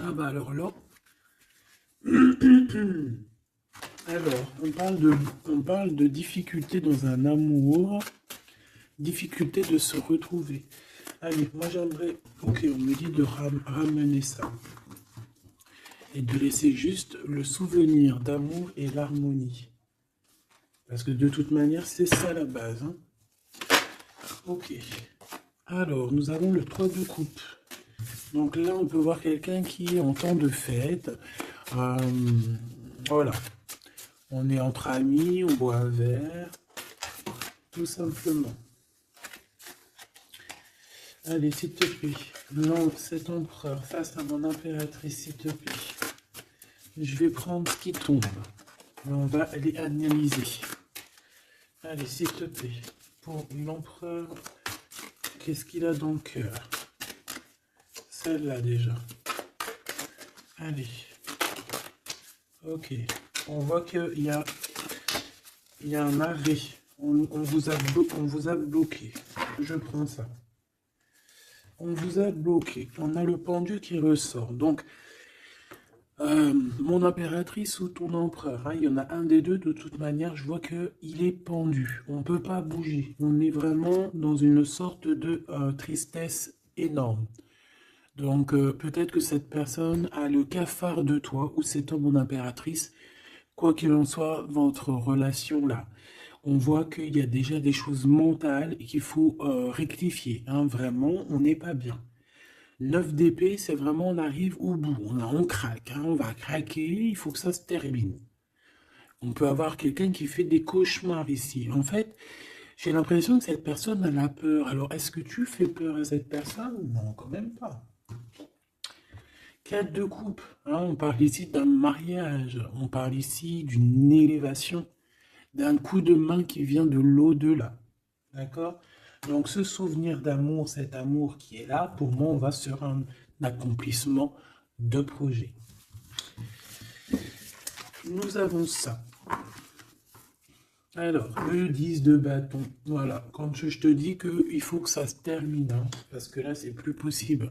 Ah bah alors là. Alors, on parle de difficulté dans un amour, difficulté de se retrouver. Allez, moi j'aimerais, ok, on me dit de ramener ça et de laisser juste le souvenir d'amour et l'harmonie. Parce que de toute manière, c'est ça la base, hein. Ok. Alors, nous avons le 3 de coupe. Donc là, on peut voir quelqu'un qui est en temps de fête. Euh, voilà. On est entre amis, on boit un verre, tout simplement. Allez, s'il te plaît. Non, cet empereur face à mon impératrice, s'il te plaît. Je vais prendre ce qui tombe. Et on va aller analyser. Allez, s'il te plaît. Pour l'empereur, qu'est-ce qu'il a dans le cœur? Celle-là déjà. Allez. Ok. On voit qu'il y a un arrêt. On vous a bloqué. Je prends ça. On vous a bloqué. On a le pendu qui ressort. Donc, mon impératrice ou ton empereur, hein, il y en a un des deux. De toute manière, je vois qu'il est pendu. On ne peut pas bouger. On est vraiment dans une sorte de tristesse énorme. Donc, peut-être que cette personne a le cafard de toi, ou cet homme, mon impératrice. Quoi qu'il en soit, votre relation là, on voit qu'il y a déjà des choses mentales et qu'il faut rectifier, hein. Vraiment, on n'est pas bien. 9 d'épée, c'est vraiment on arrive au bout, on craque, hein, on va craquer, il faut que ça se termine. On peut avoir quelqu'un qui fait des cauchemars ici. En fait, j'ai l'impression que cette personne elle a peur. Alors, est-ce que tu fais peur à cette personne? Non, quand même pas. 4 de coupe, hein, on parle ici d'un mariage, on parle ici d'une élévation, d'un coup de main qui vient de l'au-delà. D'accord? Donc ce souvenir d'amour, cet amour qui est là, pour moi, on va sur un accomplissement de projet. Nous avons ça. Alors, le 10 de bâton. Voilà, quand je te dis qu'il faut que ça se termine, hein, parce que là, c'est plus possible.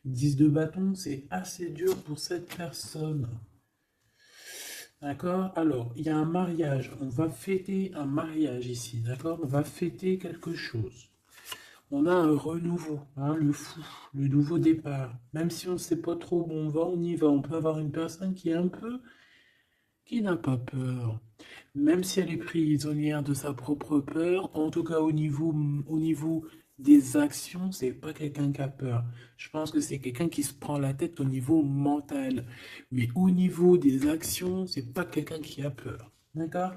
10 de bâton, c'est assez dur pour cette personne. D'accord? Alors, il y a un mariage. On va fêter un mariage ici. D'accord? On va fêter quelque chose. On a un renouveau, hein, le fou, le nouveau départ. Même si on ne sait pas trop où on va, on y va. On peut avoir une personne qui est un peu, qui n'a pas peur. Même si elle est prisonnière de sa propre peur, en tout cas au niveau des actions, c'est pas quelqu'un qui a peur. Je pense que c'est quelqu'un qui se prend la tête au niveau mental. Mais au niveau des actions, c'est pas quelqu'un qui a peur. D'accord?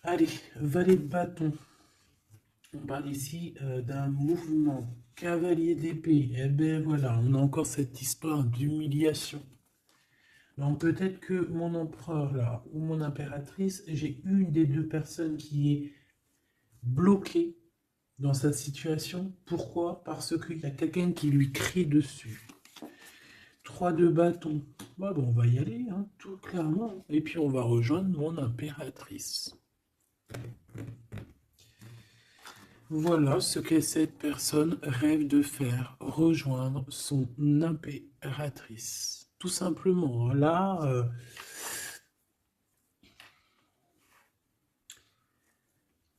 Allez, valet de bâton. On parle ici d'un mouvement. Cavalier d'épée. Eh bien voilà, on a encore cette histoire d'humiliation. Donc peut-être que mon empereur là, ou mon impératrice, j'ai une des deux personnes qui est bloquée dans cette situation. Pourquoi? Parce qu'il y a quelqu'un qui lui crie dessus. 3 de bâton. Bah, bon, on va y aller, hein, tout clairement. Et puis on va rejoindre mon impératrice. Voilà ce que cette personne rêve de faire, rejoindre son impératrice. Tout simplement. Là,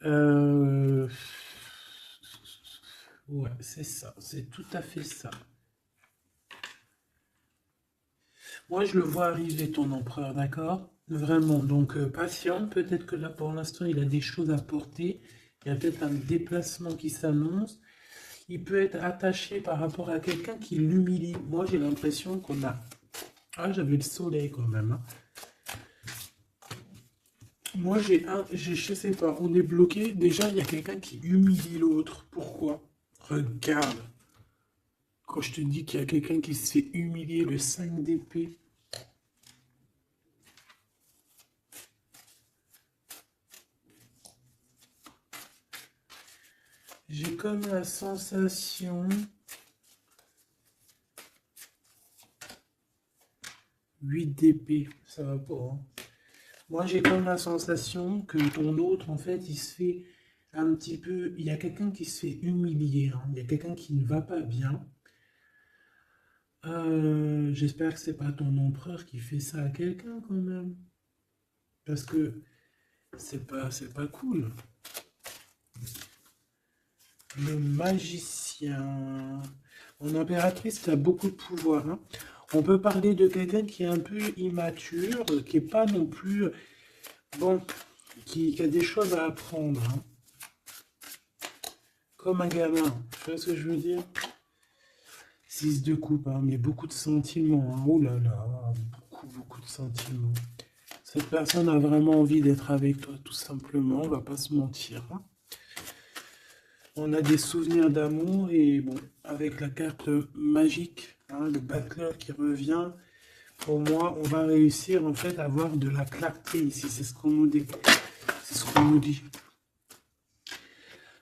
euh, ouais, c'est ça, c'est tout à fait ça. Moi, je le vois arriver, ton empereur, d'accord? Vraiment, donc patient, peut-être que là, pour l'instant, il a des choses à porter. Il y a peut-être un déplacement qui s'annonce. Il peut être attaché par rapport à quelqu'un qui l'humilie. Moi, j'ai l'impression qu'on a... Ah, j'avais le soleil quand même, hein. Moi, je sais pas, on est bloqué. Déjà, il y a quelqu'un qui humilie l'autre. Pourquoi? Regarde. Quand je te dis qu'il y a quelqu'un qui se fait humilier, le 5 d'épée. J'ai comme la sensation... 8 d'épée, ça va pas, hein. Moi, j'ai comme la sensation que ton autre, en fait, il se fait un petit peu... Il y a quelqu'un qui se fait humilier, hein. Il y a quelqu'un qui ne va pas bien. J'espère que c'est pas ton empereur qui fait ça à quelqu'un, quand même. Parce que c'est pas cool. Le magicien. Mon impératrice a beaucoup de pouvoir, hein. On peut parler de quelqu'un qui est un peu immature, qui est pas non plus... Bon, qui a des choses à apprendre, hein. Comme un gamin. Tu vois ce que je veux dire? 6 de coupe, hein, mais beaucoup de sentiments, hein. Oh là là, beaucoup de sentiments. Cette personne a vraiment envie d'être avec toi, tout simplement, on va pas se mentir, hein. On a des souvenirs d'amour et bon, avec la carte magique, hein, le battleur qui revient, pour moi, on va réussir en fait à avoir de la clarté ici, c'est ce qu'on nous dit. C'est ce qu'on nous dit.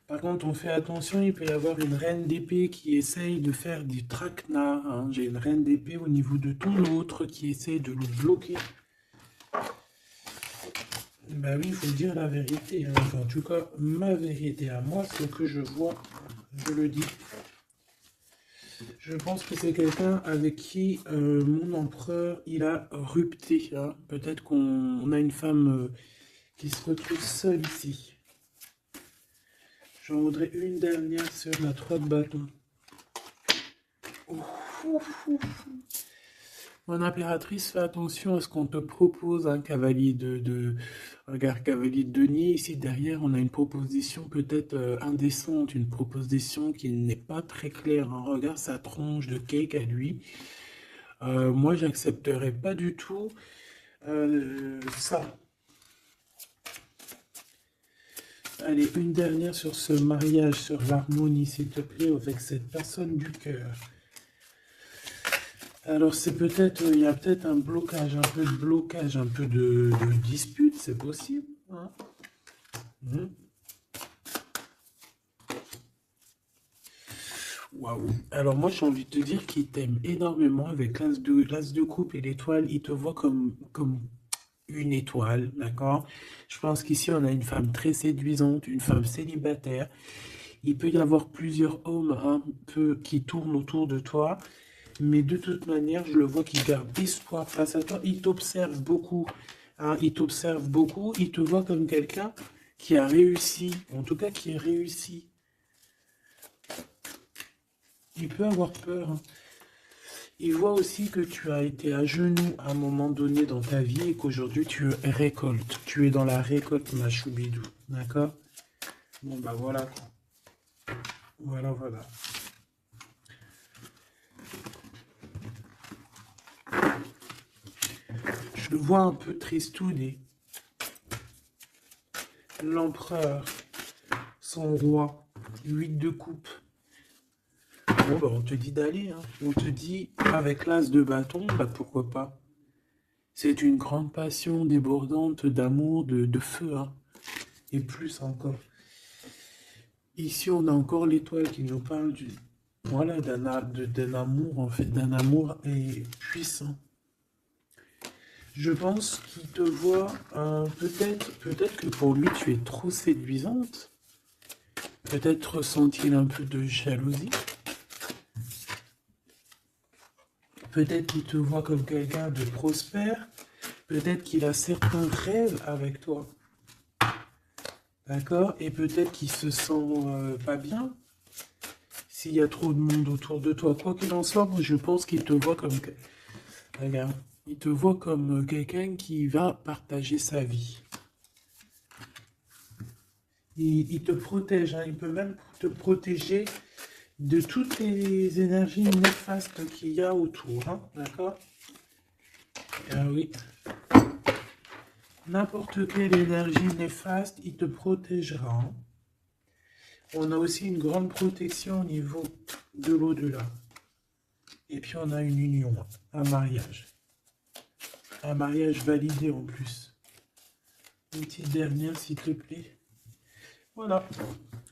Par contre, on fait attention, il peut y avoir une reine d'épée qui essaye de faire du traquenard, hein. J'ai une reine d'épée au niveau de ton autre qui essaye de le bloquer. Bah oui, il faut dire la vérité, hein. Enfin, en tout cas, ma vérité à moi, ce que je vois, je le dis. Je pense que c'est quelqu'un avec qui mon empereur, il a rupté, hein. Peut-être qu'on a une femme qui se retrouve seule ici. J'en voudrais une dernière sur la 3 de bâton. Ouf, ouf, ouf. Mon impératrice, fais attention à ce qu'on te propose, un cavalier Regarde, cavalier de denier. Ici, derrière, on a une proposition peut-être indécente, une proposition qui n'est pas très claire, hein. Regarde sa tronche de cake à lui. Moi, j'accepterais pas du tout ça. Allez, une dernière sur ce mariage, sur l'harmonie, s'il te plaît, avec cette personne du cœur. Alors c'est peut-être, il y a peut-être un blocage, un peu de blocage, un peu de dispute, c'est possible, hein. Mhm. Waouh. Alors moi j'ai envie de te dire qu'il t'aime énormément avec l'as de coupe et l'étoile, il te voit comme une étoile, d'accord? Je pense qu'ici on a une femme très séduisante, une femme célibataire. Il peut y avoir plusieurs hommes un peu qui tournent autour de toi. Mais de toute manière, je le vois qui garde espoir face à toi. Il t'observe beaucoup, hein, il t'observe beaucoup. Il te voit comme quelqu'un qui a réussi, en tout cas qui est réussi. Il peut avoir peur, hein. Il voit aussi que tu as été à genoux à un moment donné dans ta vie et qu'aujourd'hui tu récoltes. Tu es dans la récolte, ma choubidou. D'accord? Bon, bah voilà, quoi. Voilà, voilà. Je le vois un peu tristouné. L'empereur, son roi, 8 de coupe. Bon, bah, on te dit d'aller, hein. On te dit, avec l'as de bâton, bah, pourquoi pas. C'est une grande passion débordante d'amour, de feu, hein. Et plus encore. Ici, on a encore l'étoile qui nous parle voilà, d'un amour, en fait, d'un amour puissant. Je pense qu'il te voit, peut-être que pour lui, tu es trop séduisante. Peut-être ressent-il un peu de jalousie. Peut-être qu'il te voit comme quelqu'un de prospère. Peut-être qu'il a certains rêves avec toi. D'accord? Et peut-être qu'il se sent pas bien s'il y a trop de monde autour de toi. Quoi qu'il en soit, moi, je pense qu'il te voit comme... Regarde, il te voit comme quelqu'un qui va partager sa vie. Il te protège, hein. Il peut même te protéger de toutes les énergies néfastes qu'il y a autour, hein, d'accord? Ah oui. N'importe quelle énergie néfaste, il te protégera, hein. On a aussi une grande protection au niveau de l'au-delà. Et puis on a une union, un mariage. Un mariage validé en plus. Une petite dernière, s'il te plaît. Voilà.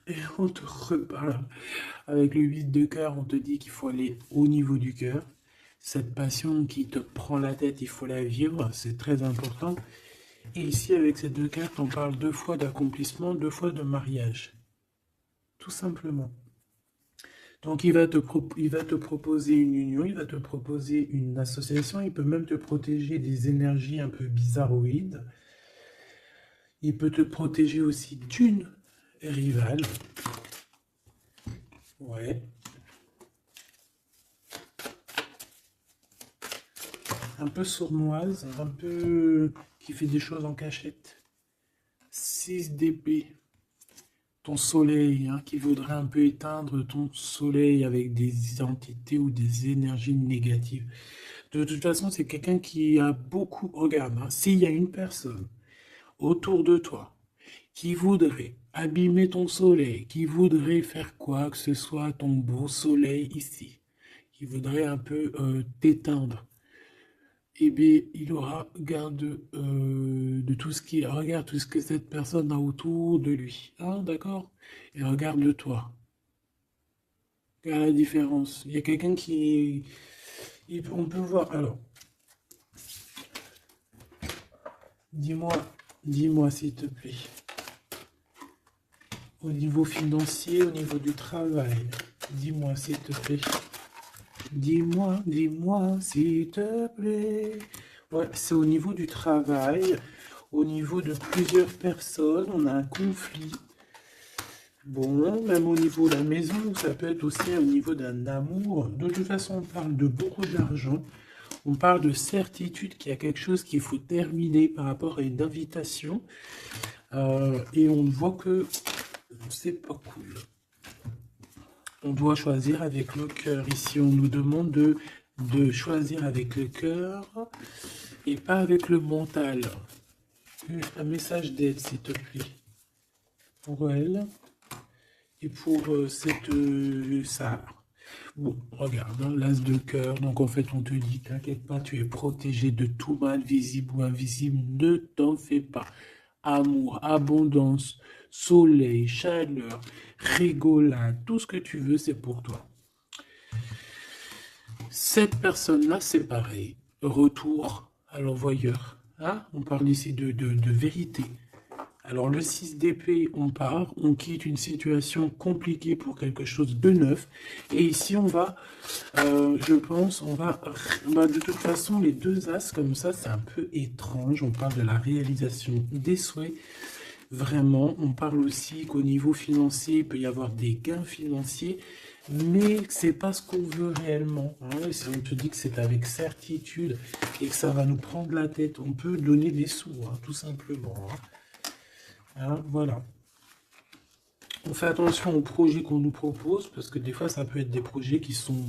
Et on te reparle. Avec le 8 de cœur, on te dit qu'il faut aller au niveau du cœur. Cette passion qui te prend la tête, il faut la vivre. C'est très important. Et ici, avec ces deux cartes, on parle 2 fois d'accomplissement, 2 fois de mariage. Tout simplement. Donc, il va te proposer une union, il va te proposer une association, il peut même te protéger des énergies un peu bizarroïdes. Il peut te protéger aussi d'une rivale. Ouais. Un peu sournoise, un peu qui fait des choses en cachette. 6 d'épée. Ton soleil, hein, qui voudrait un peu éteindre ton soleil avec des entités ou des énergies négatives. De toute façon, c'est quelqu'un qui a beaucoup... Regarde, hein, s'il y a une personne autour de toi qui voudrait abîmer ton soleil, qui voudrait faire quoi que ce soit ton beau soleil ici, qui voudrait un peu t'éteindre, eh bien, il aura garde de tout ce qui... Regarde tout ce que cette personne a autour de lui. Hein, d'accord? Et regarde-toi. Regarde la différence. Il y a quelqu'un qui... On peut voir... Alors, dis-moi s'il te plaît. Au niveau financier, au niveau du travail. Dis-moi s'il te plaît. Dis-moi s'il te plaît. Ouais, c'est au niveau du travail, au niveau de plusieurs personnes, on a un conflit. Bon, même au niveau de la maison, ça peut être aussi au niveau d'un amour. De toute façon, on parle de beaucoup d'argent. On parle de certitude qu'il y a quelque chose qu'il faut terminer par rapport à une invitation. Et on voit que c'est pas cool. On doit choisir avec le cœur. Ici, on nous demande de choisir avec le cœur et pas avec le mental. Un message d'aide, s'il te plaît. Pour elle et pour cette ça. Bon, regarde, hein, l'as de cœur. Donc, en fait, on te dit, t'inquiète pas, tu es protégé de tout mal, visible ou invisible. Ne t'en fais pas. Amour, abondance, soleil, chaleur, rigolade, tout ce que tu veux, c'est pour toi. Cette personne-là, c'est pareil. Retour à l'envoyeur. Hein? On parle ici de vérité. Alors le 6 d'épée, on part, on quitte une situation compliquée pour quelque chose de neuf. Et ici, on va, je pense, de toute façon, les deux as comme ça, c'est un peu étrange. On parle de la réalisation des souhaits. Vraiment, on parle aussi qu'au niveau financier, il peut y avoir des gains financiers, mais c'est pas ce qu'on veut réellement. Hein. Si on te dit que c'est avec certitude et que ça va nous prendre la tête, on peut donner des sous, hein, tout simplement. Hein. Hein, voilà. On fait attention aux projets qu'on nous propose, parce que des fois, ça peut être des projets qui sont,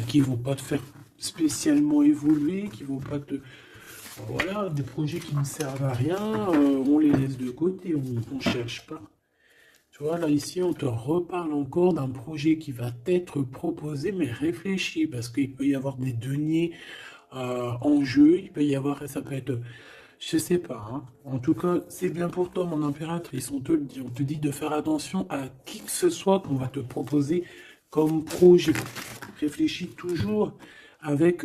qui vont pas te faire spécialement évoluer, qui vont pas te... Voilà, des projets qui ne servent à rien, on les laisse de côté, on ne cherche pas. Tu vois, là, ici, on te reparle encore d'un projet qui va t'être proposé, mais réfléchi, parce qu'il peut y avoir des deniers en jeu, il peut y avoir, ça peut être... Je sais pas, hein. En tout cas, c'est bien pour toi, mon impératrice. On te le dit. On te dit de faire attention à qui que ce soit qu'on va te proposer comme projet. Réfléchis toujours avec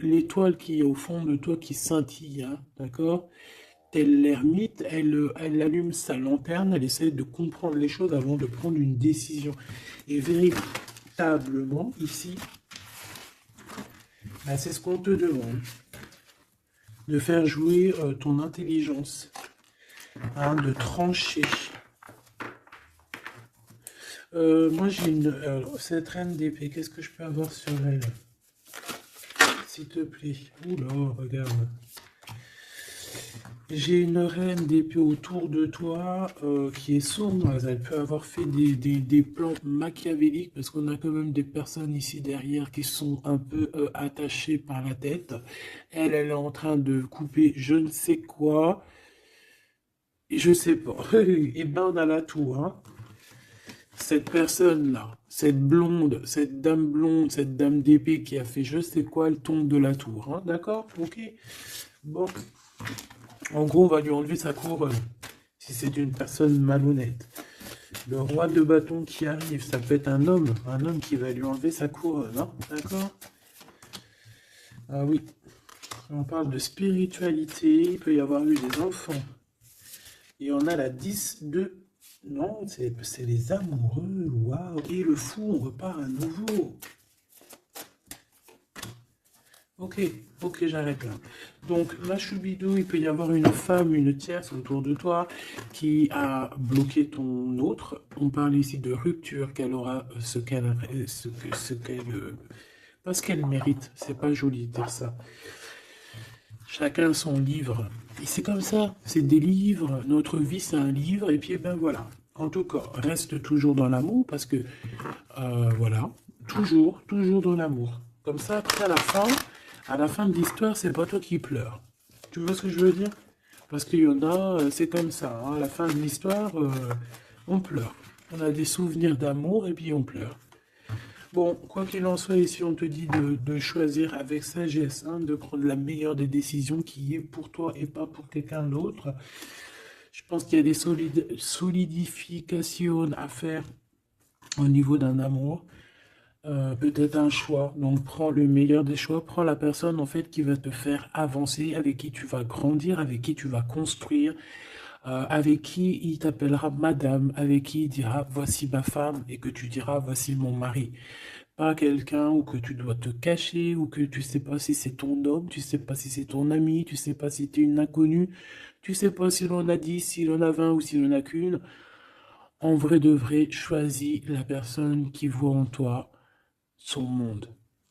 l'étoile qui est au fond de toi qui scintille, hein, d'accord? Telle l'ermite, elle allume sa lanterne, elle essaie de comprendre les choses avant de prendre une décision. Et véritablement, ici, bah, c'est ce qu'on te demande. De faire jouer ton intelligence, hein, de trancher. Moi, j'ai cette reine d'épée, qu'est-ce que je peux avoir sur elle? S'il te plaît. Oula, regarde. J'ai une reine d'épée autour de toi qui est sournoise. Elle peut avoir fait des plans machiavéliques parce qu'on a quand même des personnes ici derrière qui sont un peu attachées par la tête. Elle, elle est en train de couper je ne sais quoi. Et je sais pas. Et ben on a la tour, hein. Cette personne-là, cette dame blonde, cette dame d'épée qui a fait je sais quoi, elle tombe de la tour, hein. D'accord? Ok. Bon. En gros, on va lui enlever sa couronne, si c'est une personne malhonnête. Le roi de bâton qui arrive, ça peut être un homme qui va lui enlever sa couronne, hein, d'accord? Ah oui, on parle de spiritualité, il peut y avoir eu des enfants. Et on a la 10 de... Non, c'est les amoureux, waouh. Et le fou, on repart à nouveau. Ok, ok, j'arrête là. Donc, Machubidou, il peut y avoir une femme, une tierce autour de toi qui a bloqué ton autre. On parle ici de rupture, qu'elle aura parce qu'elle mérite. C'est pas joli de dire ça. Chacun son livre. Et c'est comme ça, c'est des livres. Notre vie, c'est un livre. Et puis, eh ben voilà. En tout cas, reste toujours dans l'amour parce que, voilà, toujours, toujours dans l'amour. Comme ça, après, à la fin de l'histoire, c'est pas toi qui pleures. Tu vois ce que je veux dire? Parce qu'il y en a, c'est comme ça, hein. À la fin de l'histoire, on pleure. On a des souvenirs d'amour et puis on pleure. Bon, quoi qu'il en soit, ici on te dit de choisir avec sagesse, hein, de prendre la meilleure des décisions qui est pour toi et pas pour quelqu'un d'autre. Je pense qu'il y a des solidifications à faire au niveau d'un amour. Peut-être un choix. Donc prends le meilleur des choix, prends la personne en fait qui va te faire avancer, avec qui tu vas grandir, avec qui tu vas construire, avec qui il t'appellera madame, avec qui il dira voici ma femme et que tu diras voici mon mari. Pas quelqu'un où que tu dois te cacher, ou que tu sais pas si c'est ton homme, tu sais pas si c'est ton ami, tu sais pas si tu es une inconnue, tu sais pas si l'on a 10, si l'on a 20 ou si l'on a qu'une. En vrai de vrai, choisis la personne qui voit en toi son monde.